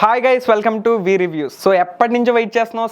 Hi guys, welcome to V reviews. So ఎప్పటి నుంచో wait చేస్తున్నావు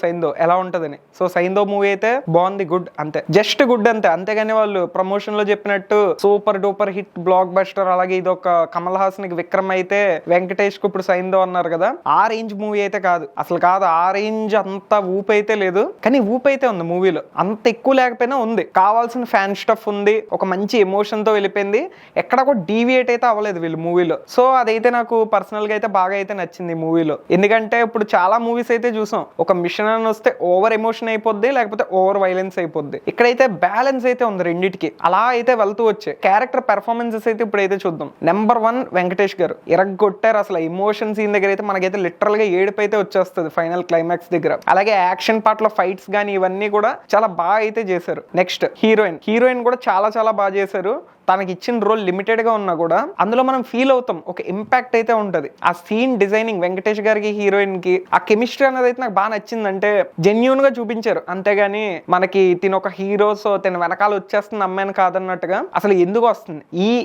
సైందో ఎలా ఉంటదని. సో సైందో మూవీ అయితే బాగుంది, గుడ్ అంతే, జస్ట్ గుడ్ అంతే. అంతేగాని వాళ్ళు ప్రమోషన్ లో చెప్పినట్టు super duper hit block buster, అలాగే ఇది ఒక కమల్ హాసన్ కి విక్రమ్ అయితే వెంకటేష్ కు ఇప్పుడు సైందో అన్నారు కదా, ఆ రేంజ్ మూవీ అయితే కాదు, అసలు కాదు. ఆ రేంజ్ అంత ఊపు అయితే లేదు, కానీ ఊపు అయితే ఉంది మూవీలో. అంత ఎక్కువ లేకపోయినా ఉంది, కావాల్సిన ఫ్యాన్ స్టఫ్ ఉంది, ఒక మంచి ఎమోషన్ తో వెళ్ళిపోయింది, ఎక్కడ కూడా డీవియేట్ అయితే అవ్వలేదు వీళ్ళు మూవీలో. సో అదైతే నాకు పర్సనల్ గా అయితే బాగా అయితే నచ్చింది మూవీలో. ఎందుకంటే ఇప్పుడు చాలా మూవీస్ అయితే చూసాం, ఒక మిషన్ అని వస్తే ఓవర్ ఎమోషన్ అయిపోద్ది, లేకపోతే ఓవర్ వైలెన్స్ అయిపోద్ది. ఇక్కడైతే బ్యాలెన్స్ అయితే ఉంది రెండింటికి, అలా అయితే వెళ్తూ వచ్చే క్యారెక్టర్ పెర్ఫార్మెన్సెస్ అయితే ఇప్పుడైతే చూద్దాం. నెంబర్ 1 వెంకటేష్ గారు ఇరగ్గొట్టారు అసలు. ఎమోషన్ సీన్ దగ్గర అయితే మనకైతే లిటరల్ గా ఏడుపు అయితే వచ్చేస్తుంది ఫైనల్ క్లైమాక్స్ దగ్గర. అలాగే యాక్షన్ పార్ట్ లో ఫైట్స్ గానీ ఇవన్నీ కూడా చాలా బాగా అయితే చేశారు. నెక్స్ట్ హీరోయిన్ కూడా చాలా బాగా చేశారు. తనకి ఇచ్చిన రోల్ లిమిటెడ్ గా ఉన్నా కూడా అందులో మనం ఫీల్ అవుతాం, ఒక ఇంపాక్ట్ అయితే ఉంటది. ఆ సీన్ డిజైనింగ్ వెంకటేష్ గారికి హీరోయిన్ కి ఆ కెమిస్ట్రీ అనేది అయితే నాకు బాగా నచ్చింది. అంటే జెన్యూన్ గా చూపించారు, అంతేగాని మనకి తిన ఒక హీరో సో తిన వెనకాల వచ్చేస్తుంది అమ్మాయిని కాదన్నట్టుగా అసలు ఎందుకు వస్తుంది.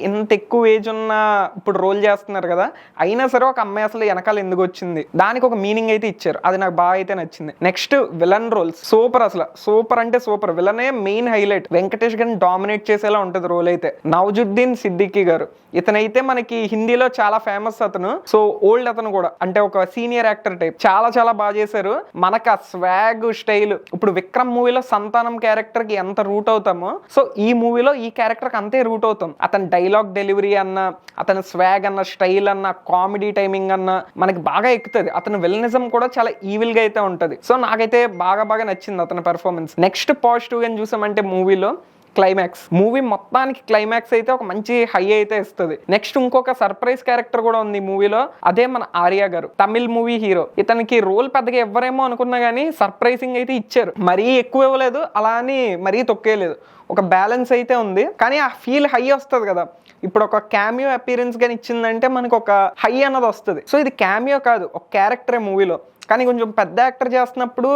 ఇంత ఎక్కువ ఏజ్ ఉన్న ఇప్పుడు రోల్ చేస్తున్నారు కదా, అయినా సరే ఒక అమ్మాయి అసలు వెనకాల ఎందుకు వచ్చింది, దానికి ఒక మీనింగ్ అయితే ఇచ్చారు. అది నాకు బాగా అయితే నచ్చింది. నెక్స్ట్ విలన్ రోల్స్ సూపర్, అసలు సూపర్ అంటే సూపర్. విలనే మెయిన్ హైలైట్, వెంకటేష్ గారిని డామినేట్ చేసేలా ఉంటది రోల్ అయితే. నవాజుద్దీన్ సిద్దికీ గారు, ఇతనైతే మనకి హిందీలో చాలా ఫేమస్ అతను. సో ఓల్డ్ అతను కూడా, అంటే ఒక సీనియర్ యాక్టర్ టైప్, చాలా బాగా చేశారు. మనకు ఆ స్వాగ్ స్టైల్, ఇప్పుడు విక్రమ్ మూవీలో సంతానం క్యారెక్టర్ కి ఎంత రూట్ అవుతామో, సో ఈ మూవీలో ఈ క్యారెక్టర్ కి అంతే రూట్ అవుతాం. అతని డైలాగ్ డెలివరీ అన్న, అతని స్వాగ్ అన్న, స్టైల్ అన్న, కామెడీ టైమింగ్ అన్న మనకి బాగా ఎక్కుతుంది. అతని విలనిజం కూడా చాలా ఈవిల్ గా అయితే ఉంటది. సో నాకైతే బాగా నచ్చింది అతని పెర్ఫార్మెన్స్. నెక్స్ట్ పాజిటివ్ గా చూసామంటే మూవీలో క్లైమాక్స్, మూవీ మొత్తానికి క్లైమాక్స్ అయితే ఒక మంచి హై అయితే ఇస్తుంది. నెక్స్ట్ ఇంకొక సర్ప్రైజ్ క్యారెక్టర్ కూడా ఉంది మూవీలో, అదే మన ఆర్య గారు, తమిళ్ మూవీ హీరో. ఇతనికి రోల్ పెద్దగా ఎవ్వరేమో అనుకున్నా గానీ సర్ప్రైజింగ్ అయితే ఇచ్చారు. మరీ ఎక్కువ ఇవ్వలేదు, అలా అని మరీ తొక్కేయలేదు, ఒక బ్యాలెన్స్ అయితే ఉంది. కానీ ఆ ఫీల్ హై వస్తుంది కదా, ఇప్పుడు ఒక క్యామియో అపీరెన్స్ గానీ ఇచ్చిందంటే మనకు ఒక హై అన్నది వస్తుంది. సో ఇది క్యామియో కాదు, ఒక క్యారెక్టరే మూవీలో, కానీ కొంచెం పెద్ద యాక్టర్ చేస్తున్నప్పుడు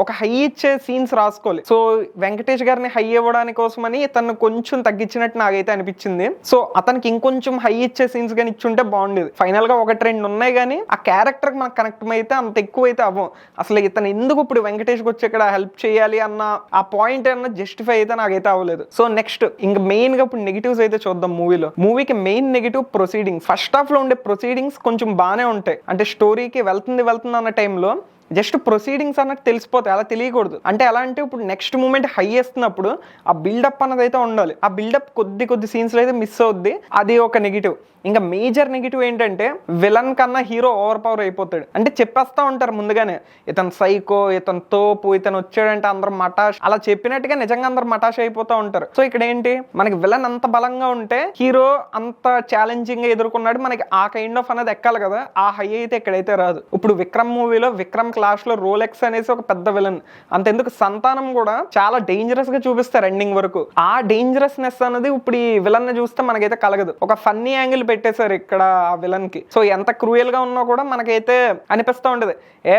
ఒక హై ఇచ్చే సీన్స్ రాసుకోవాలి. సో వెంకటేష్ గారిని హై ఇవ్వడానికి కోసమని తను కొంచెం తగ్గించినట్టు నాకైతే అనిపించింది. సో అతనికి ఇంకొంచెం హై ఇచ్చే సీన్స్ కానీ ఇచ్చుంటే బాగుండేది. ఫైనల్ గా 1-2 ఉన్నాయి కానీ ఆ క్యారెక్టర్ కి మనకు కనెక్ట్ అయితే అంత ఎక్కువ అయితే అవ్వం. అసలు ఇతను ఎందుకు ఇప్పుడు వెంకటేష్ వచ్చి ఇక్కడ హెల్ప్ చేయాలి అన్న ఆ పాయింట్ అన్న జస్టిఫై అయితే నాకైతే అవ్వలేదు. సో నెక్స్ట్ ఇంకా మెయిన్ గా ఇప్పుడు నెగిటివ్స్ అయితే చూద్దాం మూవీలో. మూవీకి main negative proceedings. First half లో ఉండే ప్రొసీడింగ్స్ కొంచెం బాగానే ఉంటాయి, అంటే స్టోరీకి వెళ్తుంది అన్న టైంలో జస్ట్ ప్రొసీడింగ్స్ అన్నట్టు తెలిసిపోతాయి, అలా తెలియకూడదు. అంటే ఎలా అంటే ఇప్పుడు నెక్స్ట్ మూమెంట్ హై వేస్తున్నప్పుడు ఆ బిల్డప్ అన్నది అయితే ఉండాలి. ఆ బిల్డప్ కొద్ది సీన్స్లో అయితే మిస్ అవుద్ది, అది ఒక నెగిటివ్. ఇంకా మేజర్ నెగిటివ్ ఏంటంటే విలన్ కన్నా హీరో ఓవర్ పవర్ అయిపోతాడు. అంటే చెప్పేస్తా ఉంటారు ముందుగానే, ఇతను సైకో, ఇతను తోపు, ఇతను వచ్చాడంటే అందరు మటాష్, అలా చెప్పినట్టుగా నిజంగా అందరు మటాష్ అయిపోతూ ఉంటారు. సో ఇక్కడ ఏంటి, మనకి విలన్ అంత బలంగా ఉంటే హీరో అంత ఛాలెంజింగ్ గా ఎదుర్కొన్నాడు, మనకి ఆ కైండ్ ఆఫ్ అనేది ఎక్కాలి కదా, ఆ హై అయితే ఎక్కడైతే రాదు. ఇప్పుడు విక్రమ్ మూవీలో విక్రమ్ క్లాష్ లో రోలెక్స్ అనేసి ఒక పెద్ద విలన్, అంతెందుకు సంతానం కూడా చాలా డేంజరస్ గా చూపిస్తారు ఎండింగ్ వరకు. ఆ డేంజరస్నెస్ అనేది ఇప్పుడు ఈ విలన్ ని చూస్తే మనకైతే కలగదు. ఒక ఫన్నీ యాంగిల్ పెట్టేశారు ఇక్కడ ఆ విలన్ కి. సో ఎంత క్రూయల్ గా ఉన్నా కూడా మనకైతే అనిపిస్తూ ఉంటది,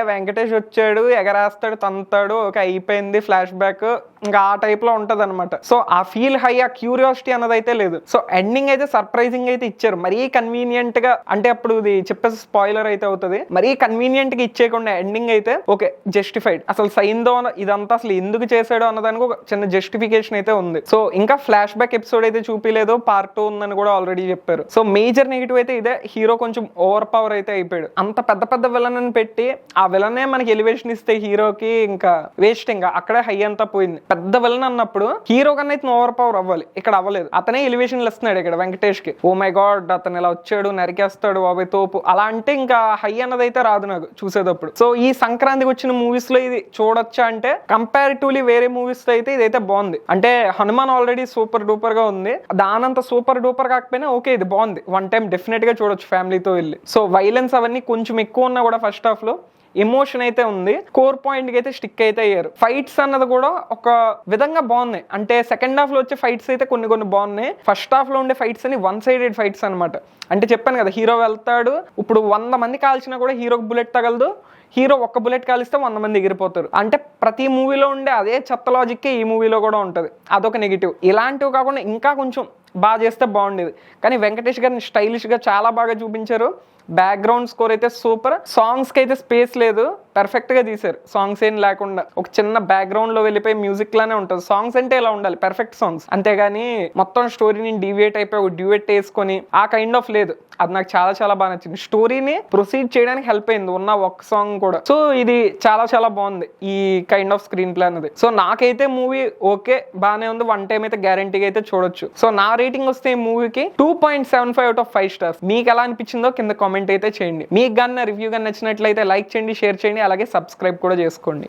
వెంకటేష్ వచ్చాడు, ఎగరేస్తాడు, తంతాడు, ఓకే అయిపోయింది, ఫ్లాష్ బ్యాక్, ఇంకా ఆ టైప్ లో ఉంటది అనమాట. సో ఆ ఫీల్ హై, ఆ క్యూరియాసిటీ అన్నది అయితే లేదు. సో ఎండింగ్ అయితే సర్ప్రైజింగ్ అయితే ఇచ్చారు, మరీ కన్వీనియంట్ గా, అంటే అప్పుడు ఇది చెప్పేసి స్పాయిలర్ అయితే అవుతుంది, మరీ కన్వీనియంట్ గా ఇచ్చేయకుండా ఎండింగ్ అయితే ఓకే జస్టిఫైడ్. అసలు సైందో ఇదంతా అసలు ఎందుకు చేశాడో అన్నదానికి ఒక చిన్న జస్టిఫికేషన్ అయితే ఉంది. సో ఇంకా ఫ్లాష్ బ్యాక్ ఎపిసోడ్ అయితే చూపిలేదు, పార్ట్ 2 ఉందని కూడా ఆల్రెడీ చెప్పారు. సో మేజర్ నెగిటివ్ అయితే ఇదే, హీరో కొంచెం ఓవర్ పవర్ అయితే అయిపోయాడు. అంత పెద్ద విలన్ అని పెట్టి ఆ విలనే మనకి ఎలివేషన్ ఇస్తే హీరోకి ఇంకా వేస్ట్, ఇంకా అక్కడే హై అంతా పోయింది. పెద్ద విలన్ అన్నప్పుడు హీరో కన్నా అయితే ఓవర్ పవర్ అవ్వాలి, ఇక్కడ అవ్వలేదు. అతనే ఎలివేషన్లు ఇస్తున్నాడు ఇక్కడ వెంకటేష్ కి, ఓ మై గాడ్ అతను ఇలా వచ్చాడు, నరికేస్తాడు, బాబాయ్ తోపు, అలా అంటే ఇంకా హై అన్నది అయితే రాదు నాకు చూసేటప్పుడు. సో ఈ సంక్రాంతికి వచ్చిన మూవీస్ లో ఇది చూడొచ్చా అంటే కంపారిటివ్లీ వేరే మూవీస్ తో అయితే ఇదైతే బాగుంది. అంటే హనుమాన్ ఆల్రెడీ సూపర్ డూపర్ గా ఉంది, దానంత సూపర్ డూపర్ కాకపోయినా ఓకే ఇది బాగుంది, 1 టైం డెఫినెట్ గా చూడొచ్చు ఫ్యామిలీతో వెళ్ళి. సో వైలెన్స్ అవన్నీ కొంచెం ఎక్కువ ఉన్నా కూడా ఫస్ట్ హాఫ్ లో ఎమోషన్ అయితే ఉంది, కోర్ పాయింట్ కి అయితే స్టిక్ అయితే అయ్యారు. ఫైట్స్ అన్నది కూడా ఒక విధంగా బాగున్నాయి, అంటే సెకండ్ హాఫ్ లో వచ్చే ఫైట్స్ అయితే కొన్ని బాగున్నాయి. ఫస్ట్ హాఫ్ లో ఉండే ఫైట్స్ అని 1-sided ఫైట్స్ అనమాట. అంటే చెప్పాను కదా, హీరో వెళ్తాడు, ఇప్పుడు 100 మంది కాల్చినా కూడా హీరోకి బుల్లెట్ తగలదు, హీరో ఒక్క బుల్లెట్ కాలిస్తే 100 మంది ఎగిరిపోతారు. అంటే ప్రతి మూవీలో ఉండే అదే చెత్త లాజిక్కే ఈ మూవీలో కూడా ఉంటుంది, అదొక నెగిటివ్. ఇలాంటివి కాకుండా ఇంకా కొంచెం బాగా చేస్తే బాగుండేది. కానీ వెంకటేష్ గారిని స్టైలిష్గా చాలా బాగా చూపించారు. బ్యాక్గ్రౌండ్ స్కోర్ అయితే సూపర్. సాంగ్స్ కి అయితే స్పేస్ లేదు, పర్ఫెక్ట్ గా తీశారు. సాంగ్స్ ఏం లేకుండా ఒక చిన్న బ్యాక్గ్రౌండ్ లో వెళ్ళిపోయి మ్యూజిక్ లానే ఉంటుంది. సాంగ్స్ అంటే ఇలా ఉండాలి, పర్ఫెక్ట్ సాంగ్స్. అంతేగాని మొత్తం స్టోరీని డివియేట్ అయిపోయి ఒక డ్యూయెట్ వేసుకొని ఆ కైండ్ ఆఫ్ లేదు. అది నాకు చాలా చాలా బాగా నచ్చింది. స్టోరీని ప్రొసీడ్ చేయడానికి హెల్ప్ అయింది ఉన్న ఒక్క సాంగ్ కూడా. సో ఇది చాలా చాలా బాగుంది ఈ కైండ్ ఆఫ్ స్క్రీన్ ప్లే అనేది. సో నాకైతే మూవీ ఓకే బాగానే ఉంది. 1 టైం అయితే గ్యారంటీగా అయితే చూడొచ్చు. సో నా రేటింగ్ వస్తే ఈ మూవీకి 2.75 అవుట్ ఆఫ్ 5 స్టార్స్. మీకు ఎలా అనిపించిందో కింద కామెంట్ అయితే చేయండి. మీకు కానీ రివ్యూ కానీ నచ్చినట్లయితే లైక్ చేయండి, షేర్ చేయండి, అలాగే సబ్స్క్రైబ్ కూడా చేసుకోండి.